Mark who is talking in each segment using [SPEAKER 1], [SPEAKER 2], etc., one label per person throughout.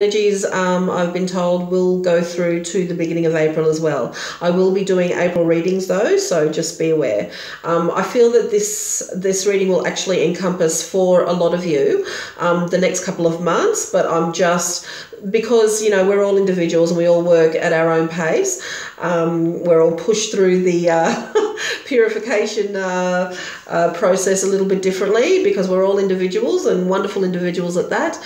[SPEAKER 1] energies, I've been told, will go through to the beginning of April as well. I will be doing April readings though, so just be aware. I feel that this reading will actually encompass for a lot of you the next couple of months, but I'm just, because, you know, we're all individuals and we all work at our own pace. We're all pushed through the purification process a little bit differently because we're all individuals and wonderful individuals at that.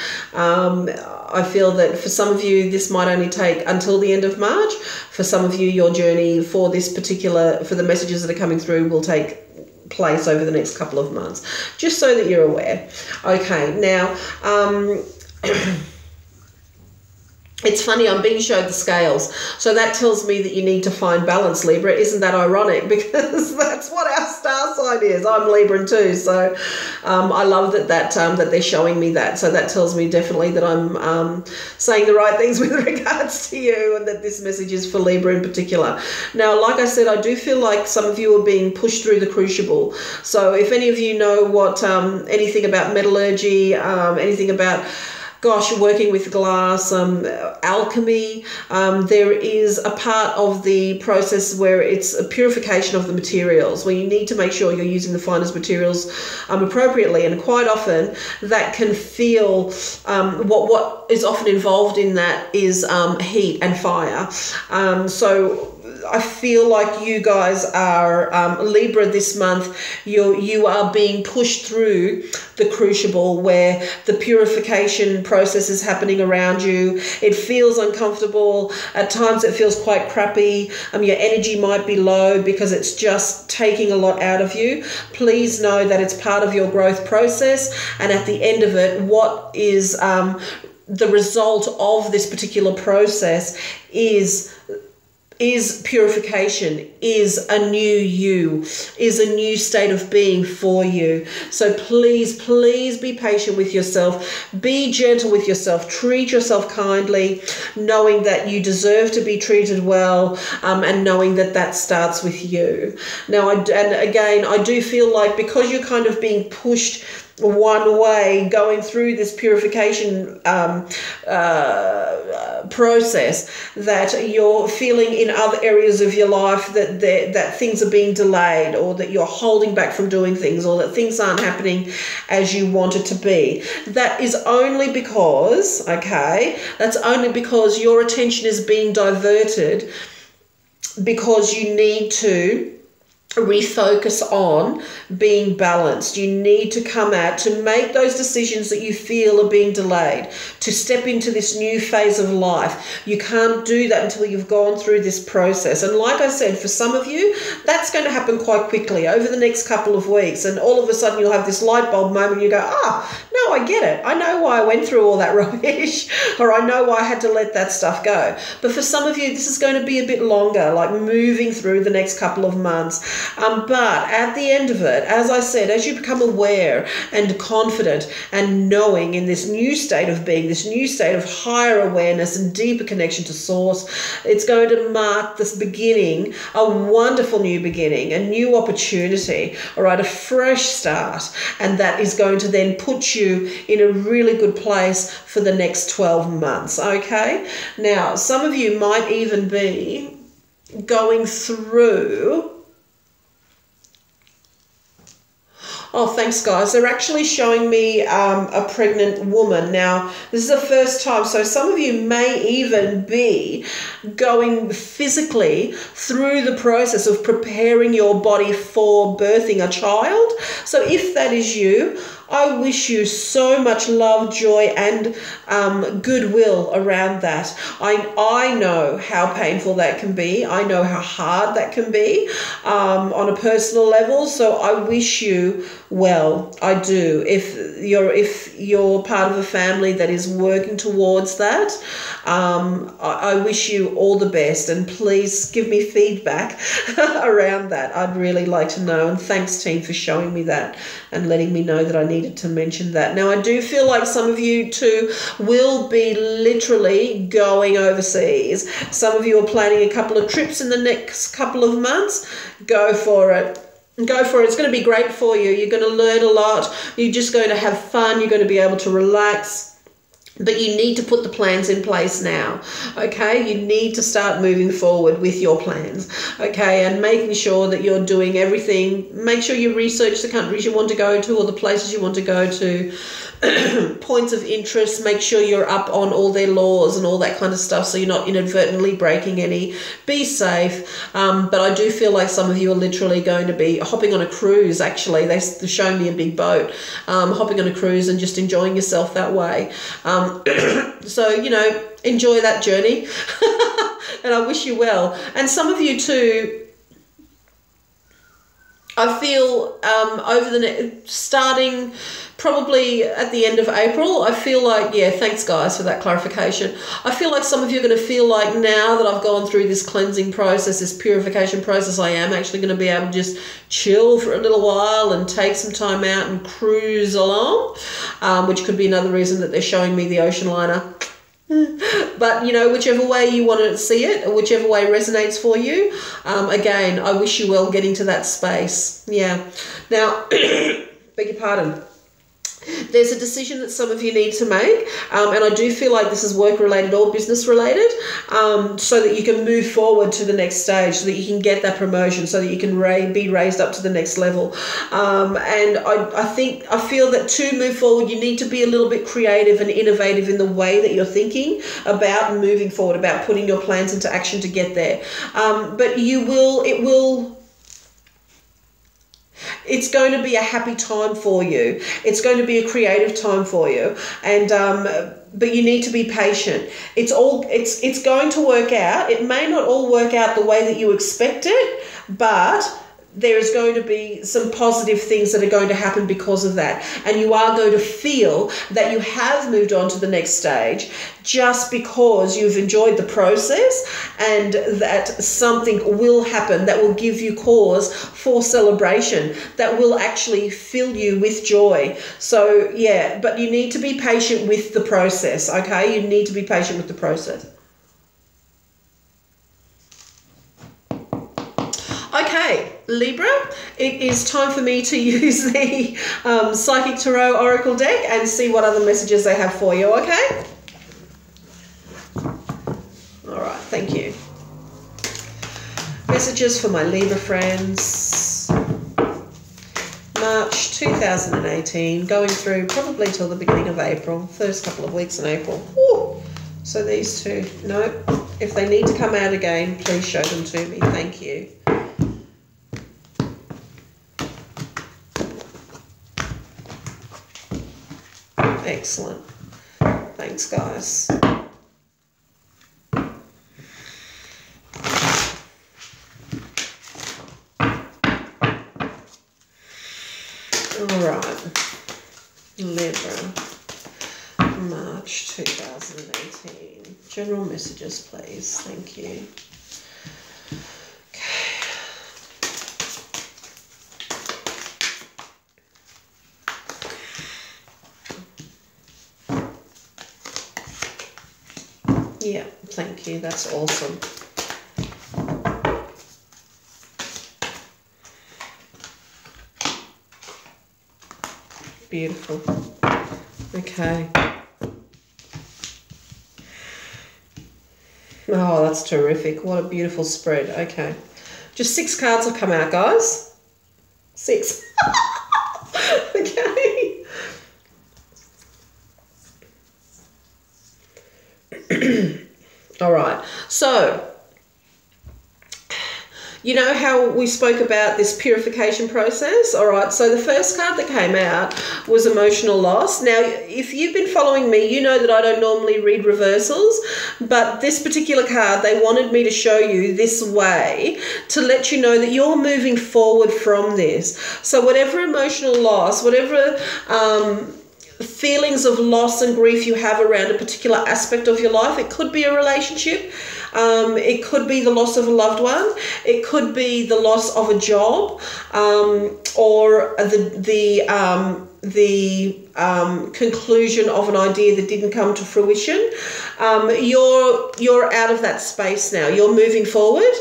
[SPEAKER 1] I feel that for some of you, this might only take until the end of March. For some of you, your journey for this particular, for the messages that are coming through will take place over the next couple of months, just so that you're aware. Okay, now, it's funny, I'm being showed the scales. So that tells me that you need to find balance, Libra. Isn't that ironic? Because that's what our star sign is. I'm Libra too. So I love that they're showing me that. So that tells me definitely that I'm saying the right things with regards to you, and that this message is for Libra in particular. Now, like I said, I do feel like some of you are being pushed through the crucible. So if any of you know what anything about metallurgy, anything about, gosh, working with glass, alchemy, there is a part of the process where it's a purification of the materials, where you need to make sure you're using the finest materials appropriately, and quite often that can feel, what is often involved in that is heat and fire. So I feel like you guys are, Libra this month, you are being pushed through the crucible where the purification process is happening around you. It feels uncomfortable. At times it feels quite crappy. Your energy might be low because it's just taking a lot out of you. Please know that it's part of your growth process, and at the end of it, what is the result of this particular process is purification, is a new you, is a new state of being for you. So please, please be patient with yourself. Be gentle with yourself. Treat yourself kindly, knowing that you deserve to be treated well, and knowing that that starts with you. Now, and again, I do feel like because you're kind of being pushed one way, going through this purification process, that you're feeling in other areas of your life that things are being delayed, or that you're holding back from doing things, or that things aren't happening as you want it to be. That is only because, okay, that's only because your attention is being diverted, because you need to refocus on being balanced. You need to come out to make those decisions that you feel are being delayed, to step into this new phase of life. You can't do that until you've gone through this process. And like I said, for some of you, that's going to happen quite quickly over the next couple of weeks. And all of a sudden you'll have this light bulb moment. You go, no, I get it. I know why I went through all that rubbish, or I know why I had to let that stuff go. But for some of you, this is going to be a bit longer, like moving through the next couple of months. But at the end of it, as I said, as you become aware and confident and knowing in this new state of being, this new state of higher awareness and deeper connection to source, it's going to mark this beginning, a wonderful new beginning, a new opportunity, all right, a fresh start. And that is going to then put you in a really good place for the next 12 months, okay? Now, some of you might even be going through... Oh, thanks, guys. They're actually showing me a pregnant woman. Now, this is the first time, so some of you may even be going physically through the process of preparing your body for birthing a child. So if that is you, I wish you so much love, joy, and goodwill around that. I know how painful that can be. I know how hard that can be on a personal level. So I wish you well. I do. If you're part of a family that is working towards that, I wish you all the best. And please give me feedback around that. I'd really like to know. And thanks, team, for showing me that and letting me know that I needed to mention that. Now, I do feel like some of you too will be literally going overseas. Some of you are planning a couple of trips in the next couple of months. Go for it. Go for it. It's going to be great for you. You're going to learn a lot. You're just going to have fun. You're going to be able to relax. But you need to put the plans in place now, okay? You need to start moving forward with your plans, okay? And making sure that you're doing everything. Make sure you research the countries you want to go to or the places you want to go to, points of interest. Make sure you're up on all their laws and all that kind of stuff so you're not inadvertently breaking any. Be safe. But I do feel like some of you are literally going to be hopping on a cruise, actually. They're showing me a big boat, hopping on a cruise and just enjoying yourself that way. So, you know, enjoy that journey and I wish you well. And some of you too, I feel starting probably at the end of April, I feel like, yeah, thanks guys for that clarification. I feel like some of you are going to feel like now that I've gone through this cleansing process, this purification process, I am actually going to be able to just chill for a little while and take some time out and cruise along, which could be another reason that they're showing me the ocean liner. But, you know, whichever way you want to see it, or whichever way resonates for you, again, I wish you well getting to that space. Yeah. Now, beg your pardon. There's a decision that some of you need to make, and I do feel like this is work-related or business-related, so that you can move forward to the next stage, so that you can get that promotion, so that you can be raised up to the next level. And I feel that to move forward, you need to be a little bit creative and innovative in the way that you're thinking about moving forward, about putting your plans into action to get there. But it's going to be a happy time for you. It's going to be a creative time for you. And but you need to be patient. It's going to work out. It may not all work out the way that you expect it, but there is going to be some positive things that are going to happen because of that. And you are going to feel that you have moved on to the next stage just because you've enjoyed the process, and that something will happen that will give you cause for celebration, that will actually fill you with joy. So, yeah, but you need to be patient with the process, okay? You need to be patient with the process. Okay, Libra, it is time for me to use the Psychic Tarot Oracle deck and see what other messages they have for you, okay? All right, thank you. Messages for my Libra friends. March 2018, going through probably till the beginning of April, first couple of weeks in April. Ooh. So these two, no, if they need to come out again, please show them to me. Thank you. Excellent. Thanks, guys. All right. Libra, March 2018. General messages, please. Thank you. Yeah, thank you. That's awesome. Beautiful. Okay. Oh, that's terrific. What a beautiful spread. Okay. Just 6 cards will come out, guys. 6. Okay. All right, so you know how we spoke about this purification process? All right, so the first card that came out was emotional loss. Now, if you've been following me, you know that I don't normally read reversals, but this particular card, they wanted me to show you this way to let you know that you're moving forward from this. So whatever emotional loss, whatever feelings of loss and grief you have around a particular aspect of your life, it could be a relationship, it could be the loss of a loved one, it could be the loss of a job, or the conclusion of an idea that didn't come to fruition. You're out of that space now. You're moving forward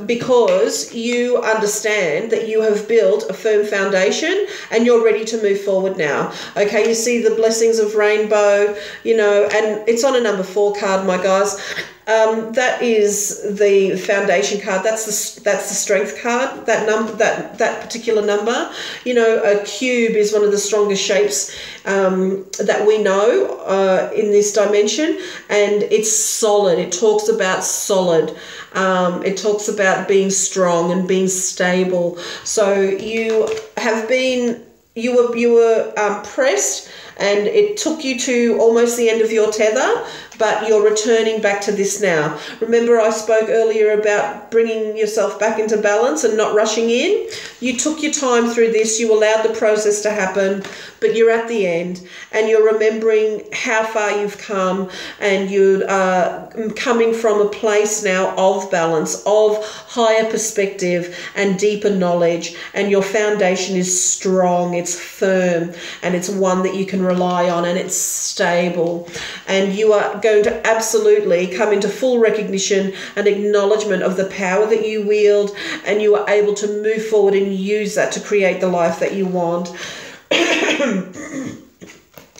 [SPEAKER 1] because you understand that you have built a firm foundation and you're ready to move forward now. Okay, you see the blessings of rainbow, and it's on a number 4 card, my guys. That is the foundation card. That's the strength card. That particular number. A cube is one of the strongest shapes that we know in this dimension, and it's solid. It talks about solid. It talks about being strong and being stable. So you were pressed, and it took you to almost the end of your tether, but you're returning back to this now. Remember, I spoke earlier about bringing yourself back into balance and not rushing in. You took your time through this. You allowed the process to happen, but you're at the end, and you're remembering how far you've come, and you're coming from a place now of balance, of higher perspective and deeper knowledge, and your foundation is strong, it's firm, and it's one that you can rely on, and it's stable, and you are going to absolutely come into full recognition and acknowledgement of the power that you wield, and you are able to move forward and use that to create the life that you want.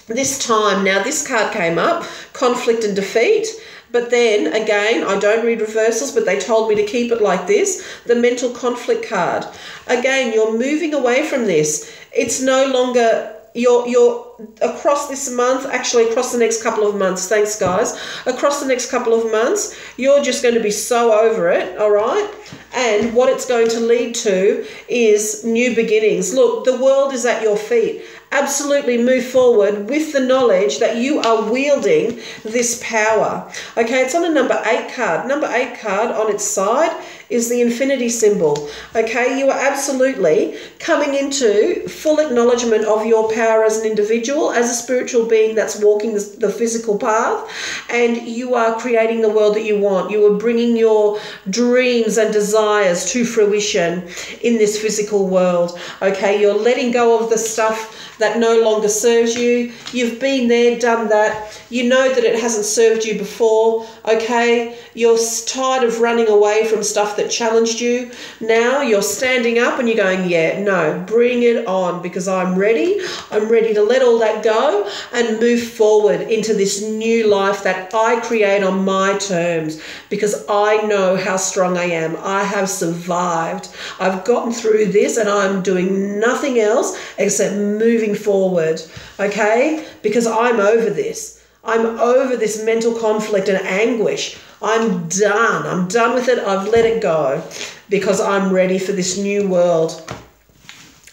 [SPEAKER 1] This time, now this card came up, conflict and defeat. But then again, I don't read reversals, but they told me to keep it like this. The mental conflict card. Again, you're moving away from this. It's no longer, you're across this month, actually across the next couple of months, thanks guys, across the next couple of months, you're just going to be so over it, all right? And what it's going to lead to is new beginnings. Look, the world is at your feet. Absolutely move forward with the knowledge that you are wielding this power. Okay, it's on a number 8 card. Number 8 card on its side is the infinity symbol. Okay, you are absolutely coming into full acknowledgement of your power as an individual, as a spiritual being that's walking the physical path, and you are creating the world that you want. You are bringing your dreams and desires to fruition in this physical world. Okay, you're letting go of the stuff that no longer serves you. You've been there, done that. You know that it hasn't served you before, okay? You're tired of running away from stuff that challenged you. Now you're standing up and you're going, yeah, no, bring it on, because I'm ready. I'm ready to let all that go and move forward into this new life that I create on my terms, because I know how strong I am. I have survived. I've gotten through this, and I'm doing nothing else except moving forward, okay? Because I'm over this. I'm over this mental conflict and anguish. I'm done. I'm done with it. I've let it go, because I'm ready for this new world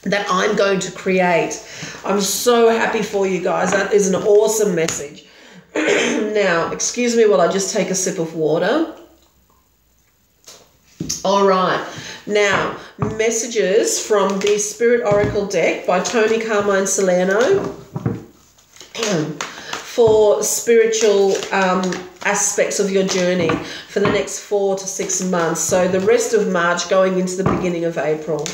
[SPEAKER 1] that I'm going to create. I'm so happy for you guys. That is an awesome message. Now, excuse me while I just take a sip of water. All right. Now, messages from the Spirit Oracle deck by Tony Carmine Salerno for spiritual aspects of your journey for the next 4 to 6 months. So the rest of March going into the beginning of April.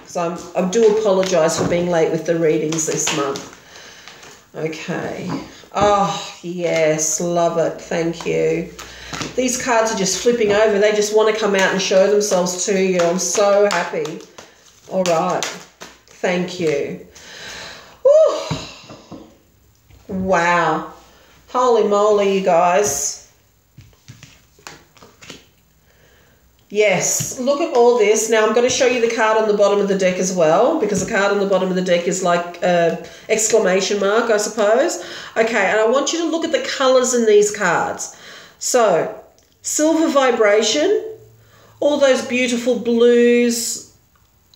[SPEAKER 1] So I do apologise for being late with the readings this month. Okay. Oh, yes. Love it. Thank you. These cards are just flipping over. They just want to come out and show themselves to you. I'm so happy. All right. Thank you. Woo. Wow. Holy moly, you guys. Yes, look at all this. Now I'm going to show you the card on the bottom of the deck as well, because the card on the bottom of the deck is like exclamation mark, I suppose. Okay, and I want you to look at the colours in these cards. So, silver vibration, all those beautiful blues,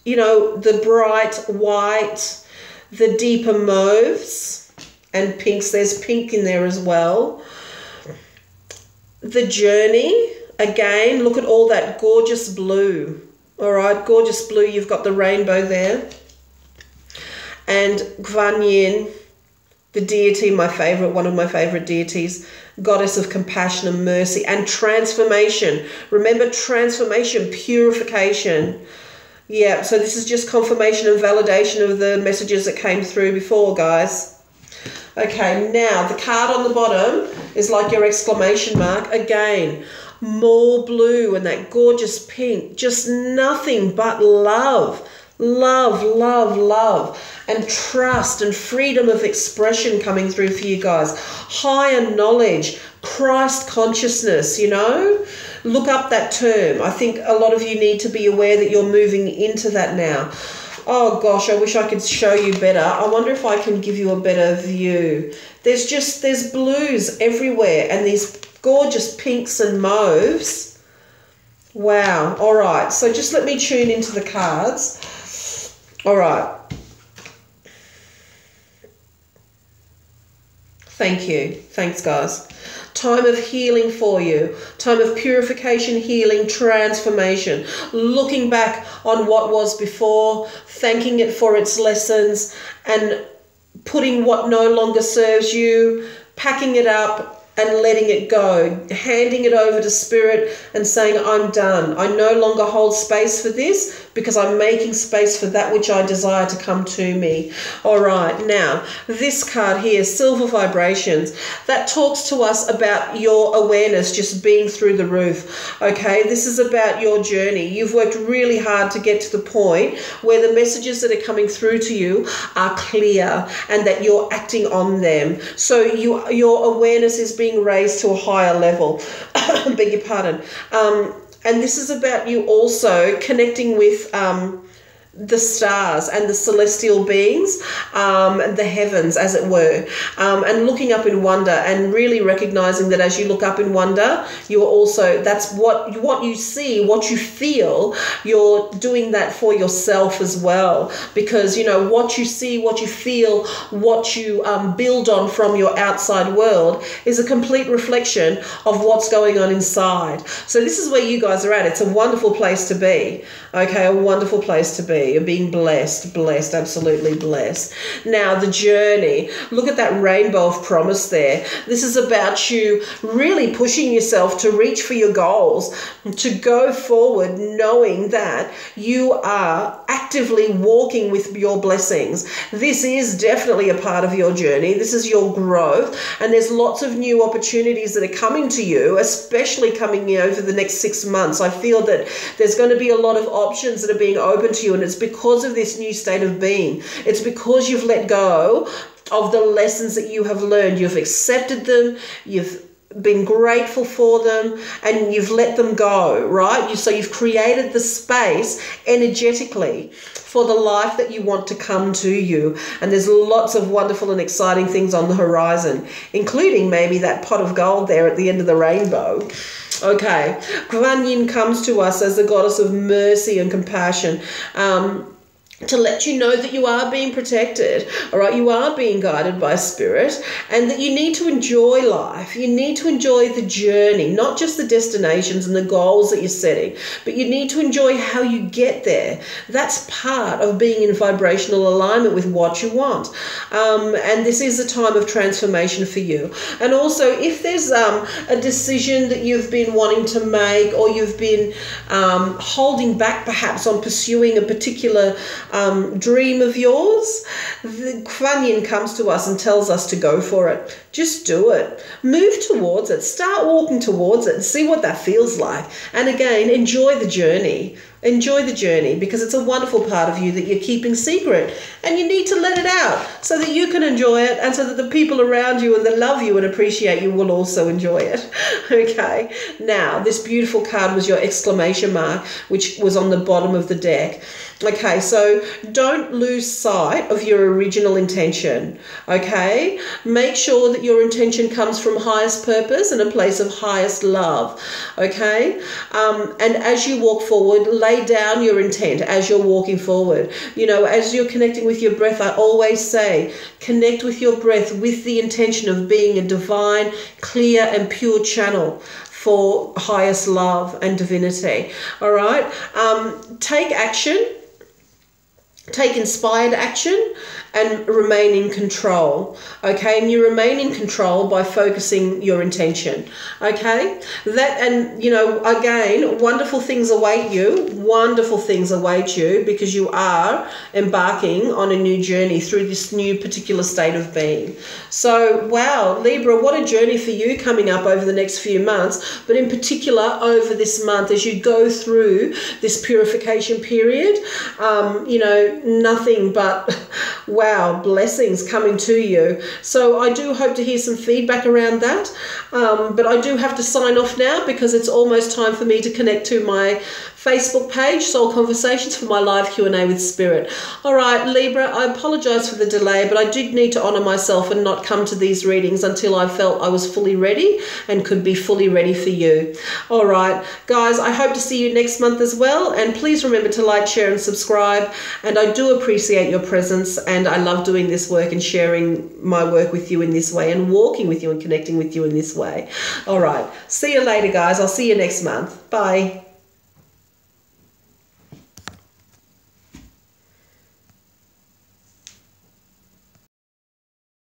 [SPEAKER 1] you know, the bright white, the deeper mauves and pinks. There's pink in there as well. The journey, again, look at all that gorgeous blue. All right, gorgeous blue. You've got the rainbow there. And Guan Yin, the deity, my favorite, one of my favorite deities, goddess of compassion and mercy and transformation. Remember, transformation, purification. Yeah, so this is just confirmation and validation of the messages that came through before, guys. Okay, now the card on the bottom is like your exclamation mark. Again, more blue and that gorgeous pink. Just nothing but love. Love, love, love, and trust and freedom of expression coming through for you guys. Higher knowledge, Christ consciousness, you know. Look up that term. I think a lot of you need to be aware that you're moving into that now. Oh gosh, I wish I could show you better. I wonder if I can give you a better view. There's blues everywhere and these gorgeous pinks and mauves. Wow. All right. So just let me tune into the cards. All right. Thank you. Thanks, guys. Time of healing for you. Time of purification, healing, transformation. Looking back on what was before, thanking it for its lessons, and putting what no longer serves you, packing it up, and letting it go, handing it over to Spirit and saying, I'm done. I no longer hold space for this because I'm making space for that which I desire to come to me. All right, now, this card here, Silver Vibrations, that talks to us about your awareness just being through the roof, okay? This is about your journey. You've worked really hard to get to the point where the messages that are coming through to you are clear and that you're acting on them. So your awareness is being raised to a higher level. Beg your pardon. And this is about you also connecting with the stars and the celestial beings, the heavens, as it were, and looking up in wonder and really recognizing that as you look up in wonder, you are also, that's what you see, what you feel, you're doing that for yourself as well, because, you know, what you see, what you feel, what you build on from your outside world is a complete reflection of what's going on inside. So this is where you guys are at. It's a wonderful place to be, okay, a wonderful place to be. You're being blessed, absolutely blessed. Now, the journey. Look at that rainbow of promise there. This is about you really pushing yourself to reach for your goals, to go forward knowing that you are actively walking with your blessings. This is definitely a part of your journey. This is your growth, and there's lots of new opportunities that are coming to you, especially coming in over the next 6 months. I feel that there's going to be a lot of options that are being open to you, and it's because of this new state of being. It's because you've let go of the lessons that you have learned. You've accepted them, you've been grateful for them, and you've let them go, right? So you've created the space energetically for the life that you want to come to you. And there's lots of wonderful and exciting things on the horizon, including maybe that pot of gold there at the end of the rainbow. Okay, Kuan Yin comes to us as the goddess of mercy and compassion, to let you know that you are being protected, all right? You are being guided by Spirit, and that you need to enjoy life. You need to enjoy the journey, not just the destinations and the goals that you're setting, but you need to enjoy how you get there. That's part of being in vibrational alignment with what you want. And this is a time of transformation for you. And also, if there's a decision that you've been wanting to make, or you've been holding back perhaps on pursuing a particular dream of yours, the Kuan Yin comes to us and tells us to go for it. Just do it. Move towards it. Start walking towards it and see what that feels like. And again, enjoy the journey. Enjoy the journey, because it's a wonderful part of you that you're keeping secret, and you need to let it out so that you can enjoy it, and so that the people around you and that love you and appreciate you will also enjoy it. Okay, now this beautiful card was your exclamation mark, which was on the bottom of the deck. Okay, so don't lose sight of your original intention, okay? Make sure that your intention comes from highest purpose and a place of highest love, okay? And as you walk forward, lay down your intent as you're walking forward. You know, as you're connecting with your breath, I always say, connect with your breath with the intention of being a divine, clear and pure channel for highest love and divinity, all right? Take action. Take inspired action, and remain in control. Okay, and you remain in control by focusing your intention. Okay, that, and you know, again, wonderful things await you. Wonderful things await you because you are embarking on a new journey through this new particular state of being. So, wow, Libra, what a journey for you coming up over the next few months, but in particular over this month as you go through this purification period. You know, nothing but, wow, blessings coming to you. So I do hope to hear some feedback around that. But I do have to sign off now because it's almost time for me to connect to my Facebook page, Soul Conversations, for my live Q&A with Spirit. All right, Libra, I apologize for the delay, but I did need to honor myself and not come to these readings until I felt I was fully ready and could be fully ready for you. All right, guys, I hope to see you next month as well. And please remember to like, share, and subscribe. And I do appreciate your presence, and I love doing this work and sharing my work with you in this way and walking with you and connecting with you in this way. All right, see you later, guys. I'll see you next month. Bye.